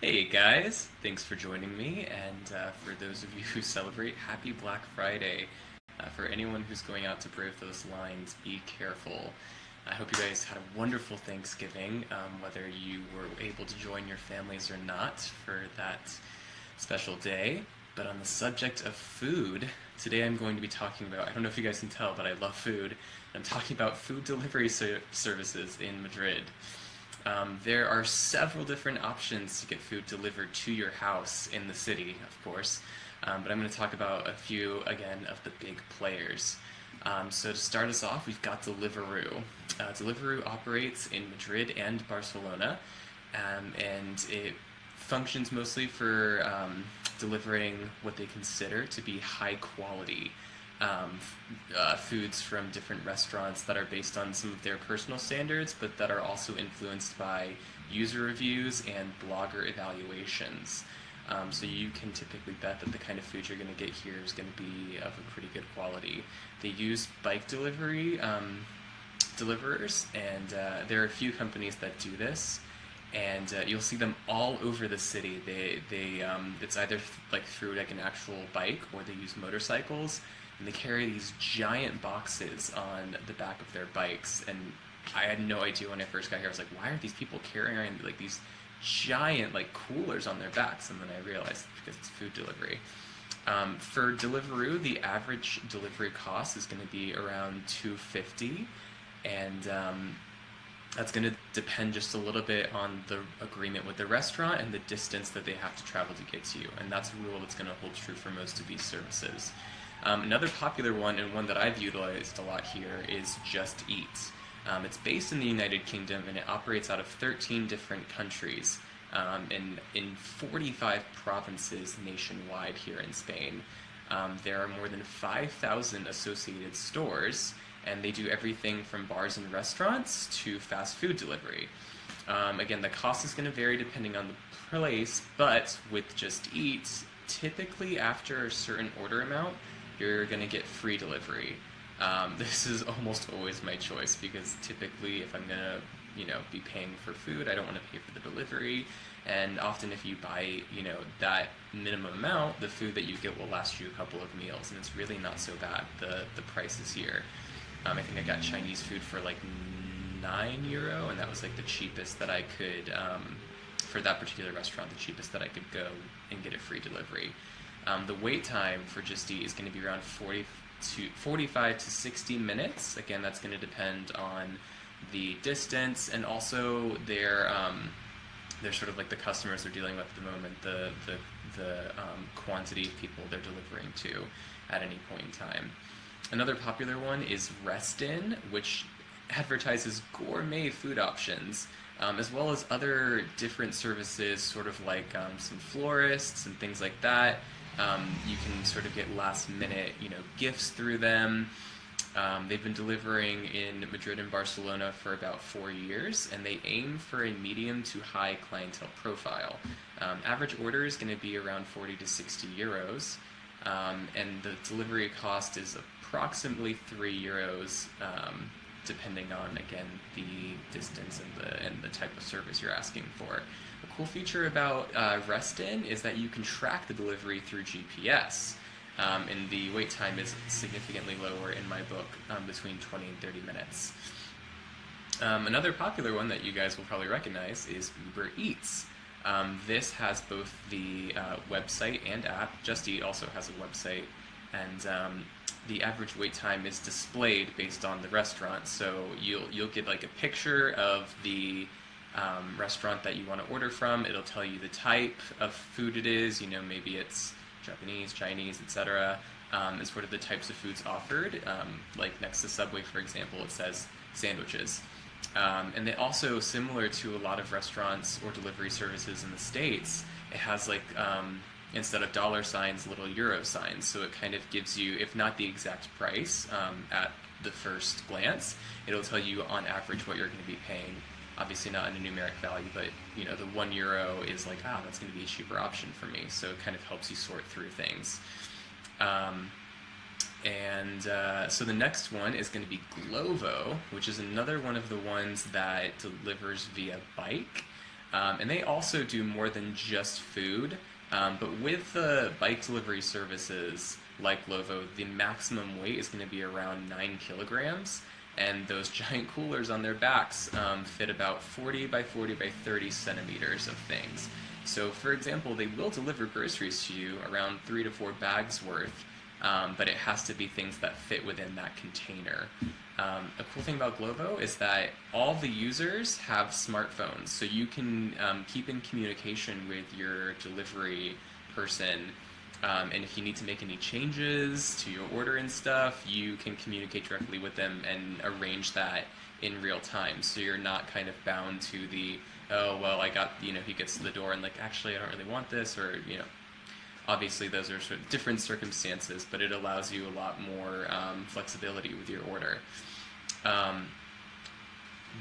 Hey guys, thanks for joining me, and for those of you who celebrate, happy Black Friday. For anyone who's going out to brave those lines, be careful. I hope you guys had a wonderful Thanksgiving, whether you were able to join your families or not for that special day. But on the subject of food, today I'm going to be talking about, I don't know if you guys can tell, but I love food. I'm talking about food delivery services in Madrid. There are several different options to get food delivered to your house in the city, of course, but I'm going to talk about a few, again, of the big players. So to start us off, we've got Deliveroo. Deliveroo operates in Madrid and Barcelona, and it functions mostly for delivering what they consider to be high quality um, foods from different restaurants that are based on some of their personal standards, but that are also influenced by user reviews and blogger evaluations. So you can typically bet that the kind of food you're going to get here is going to be of a pretty good quality. They use bike delivery deliverers, and there are a few companies that do this, and you'll see them all over the city. It's either like through like an actual bike, or they use motorcycles, and they carry these giant boxes on the back of their bikes. And I had no idea when I first got here. I was like, why are these people carrying around like these giant like coolers on their backs? And then I realized because it's food delivery. For Deliveroo, the average delivery cost is going to be around 250, and that's going to depend just a little bit on the agreement with the restaurant and the distance that they have to travel to get to you. And that's a rule that's going to hold true for most of these services. Another popular one, and one that I've utilized a lot here, is Just Eat. It's based in the United Kingdom, and it operates out of 13 different countries in 45 provinces nationwide here in Spain. There are more than 5,000 associated stores, and they do everything from bars and restaurants to fast food delivery. Again, the cost is going to vary depending on the place, but with Just Eat, typically after a certain order amount, you're going to get free delivery. This is almost always my choice, because typically if I'm going to be paying for food, I don't want to pay for the delivery. And often if you buy, that minimum amount, the food that you get will last you a couple of meals, and it's really not so bad, the prices here. I think I got Chinese food for like €9, and that was like the cheapest that I could, for that particular restaurant, the cheapest that I could go and get a free delivery. The wait time for Just Eat is going to be around 45 to 60 minutes. Again, that's going to depend on the distance, and also their sort of like the customers they're dealing with at the moment, the quantity of people they're delivering to at any point in time. Another popular one is Restin, which advertises gourmet food options, as well as other different services, sort of like some florists and things like that. You can sort of get last-minute, gifts through them. They've been delivering in Madrid and Barcelona for about 4 years, and they aim for a medium to high clientele profile. Average order is going to be around 40 to 60 euros, and the delivery cost is approximately €3, depending on, again, the distance and the type of service you're asking for. A cool feature about Restin is that you can track the delivery through GPS. And the wait time is significantly lower in my book, between 20 and 30 minutes. Another popular one that you guys will probably recognize is Uber Eats. This has both the website and app. Just Eat also has a website, and the average wait time is displayed based on the restaurant. So you'll get like a picture of the restaurant that you want to order from. It'll tell you the type of food it is. Maybe it's Japanese, Chinese, etc. And sort of the types of foods offered. Like next to Subway, for example, it says sandwiches. And they also, similar to a lot of restaurants or delivery services in the States, it has like, instead of dollar signs, little euro signs. So it kind of gives you, if not the exact price at the first glance, it'll tell you on average what you're going to be paying. Obviously not in a numeric value, but the €1 is like, that's going to be a cheaper option for me. So it kind of helps you sort through things. So the next one is going to be Glovo, which is another one of the ones that delivers via bike. And they also do more than just food. But with the bike delivery services like Glovo, the maximum weight is going to be around 9 kilograms. And those giant coolers on their backs fit about 40 by 40 by 30 centimeters of things. So, for example, they will deliver groceries to you around 3 to 4 bags worth, but it has to be things that fit within that container. A cool thing about Glovo is that all the users have smartphones, so you can keep in communication with your delivery person, and if you need to make any changes to your order and stuff, you can communicate directly with them and arrange that in real time, so you're not kind of bound to the, oh, well, I got, he gets to the door and like, actually, I don't really want this, or, obviously those are sort of different circumstances, but it allows you a lot more flexibility with your order.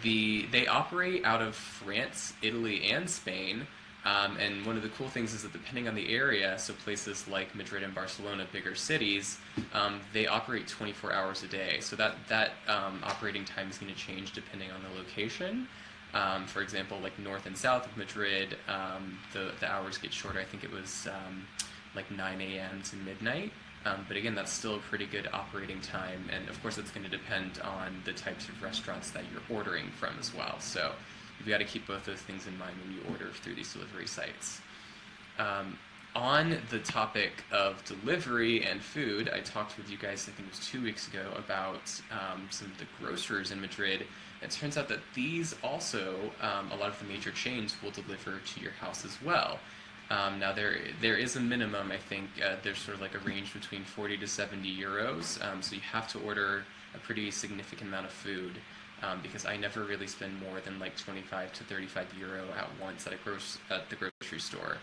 They operate out of France, Italy, and Spain, and one of the cool things is that depending on the area, so places like Madrid and Barcelona, bigger cities, they operate 24 hours a day. So that operating time is going to change depending on the location. For example, like north and south of Madrid, the hours get shorter. I think it was like 9 a.m. to midnight. But again, that's still a pretty good operating time, and of course it's going to depend on the types of restaurants that you're ordering from as well. So you've got to keep both those things in mind when you order through these delivery sites. On the topic of delivery and food, I talked with you guys, I think it was 2 weeks ago, about some of the grocers in Madrid. It turns out that these also, a lot of the major chains will deliver to your house as well. Now there is a minimum, I think, there's sort of like a range between 40 to 70 euros, so you have to order a pretty significant amount of food, because I never really spend more than like 25 to 35 euro at once at the grocery store.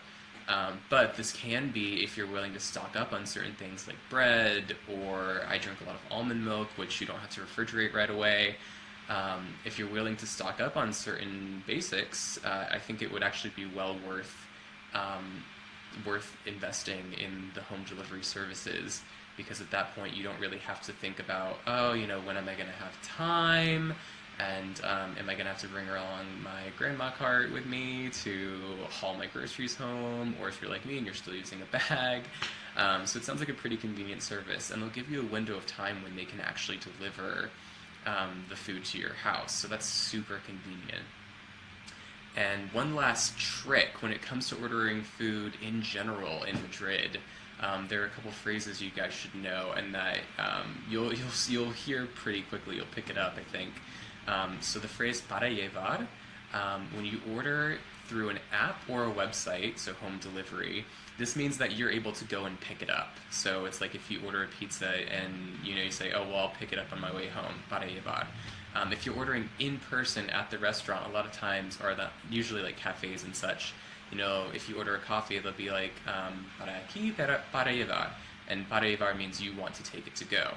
But this can be if you're willing to stock up on certain things like bread, or I drink a lot of almond milk, which you don't have to refrigerate right away. If you're willing to stock up on certain basics, I think it would actually be well worth investing in the home delivery services, because at that point you don't really have to think about, oh, when am I going to have time, and am I going to have to bring along my grandma cart with me to haul my groceries home, or if you're like me and you're still using a bag. So it sounds like a pretty convenient service, and they'll give you a window of time when they can actually deliver the food to your house, so that's super convenient. And one last trick when it comes to ordering food in general in Madrid, there are a couple phrases you guys should know, and that you'll hear pretty quickly. You'll pick it up, I think. So the phrase para llevar, when you order through an app or a website, so home delivery, this means that you're able to go and pick it up. So it's like if you order a pizza and you say, oh, well, I'll pick it up on my way home, para llevar. If you're ordering in person at the restaurant, a lot of times, or usually like cafes and such, if you order a coffee, they'll be like, para aquí, para llevar. And para llevar means you want to take it to go.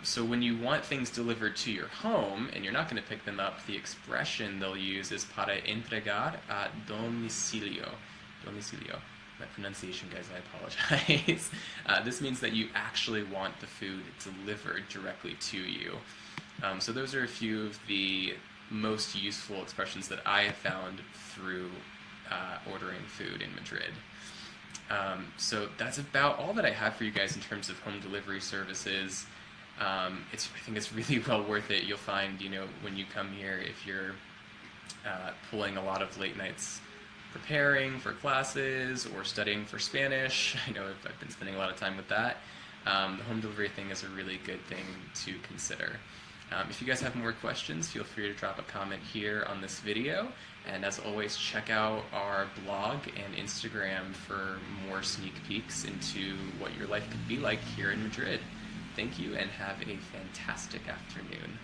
So when you want things delivered to your home and you're not going to pick them up, the expression they'll use is para entregar a domicilio. Domicilio. My pronunciation, guys, I apologize. This means that you actually want the food delivered directly to you. So those are a few of the most useful expressions that I have found through ordering food in Madrid. So that's about all that I have for you guys in terms of home delivery services. I think it's really well worth it. You'll find, when you come here, if you're pulling a lot of late nights preparing for classes or studying for Spanish, I know I've been spending a lot of time with that, the home delivery thing is a really good thing to consider. If you guys have more questions, feel free to drop a comment here on this video. And as always, check out our blog and Instagram for more sneak peeks into what your life could be like here in Madrid. Thank you, and have a fantastic afternoon.